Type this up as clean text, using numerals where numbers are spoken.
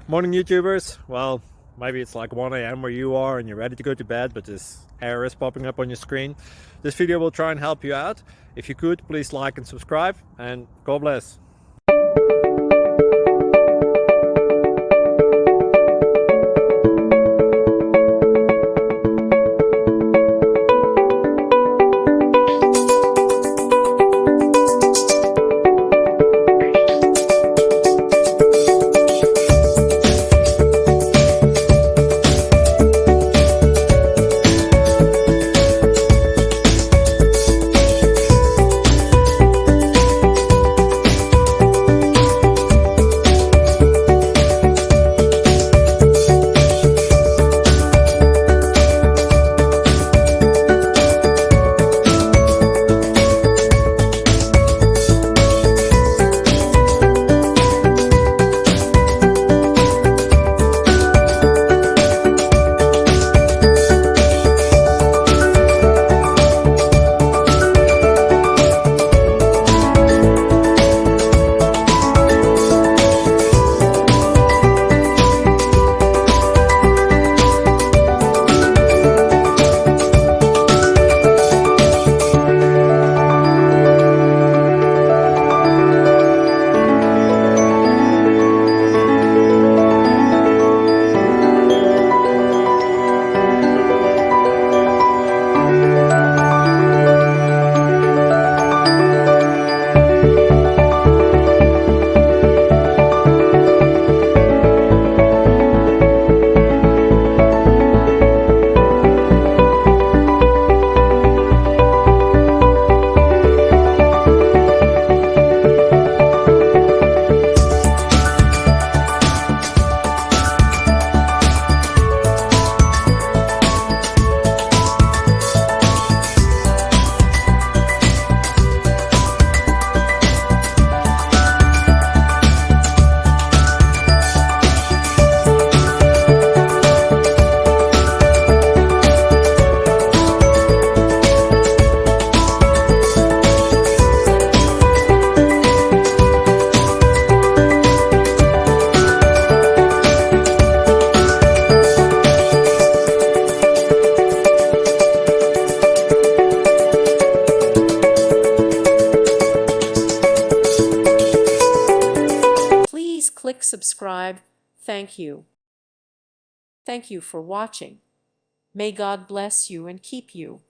Morning YouTubers. Well, maybe it's like 1 a.m. where you are and you're ready to go to bed, but this error is popping up on your screen. This video will try and help you out. If you could, please like and subscribe, and God bless. Please click subscribe. Thank you. Thank you for watching. May God bless you and keep you.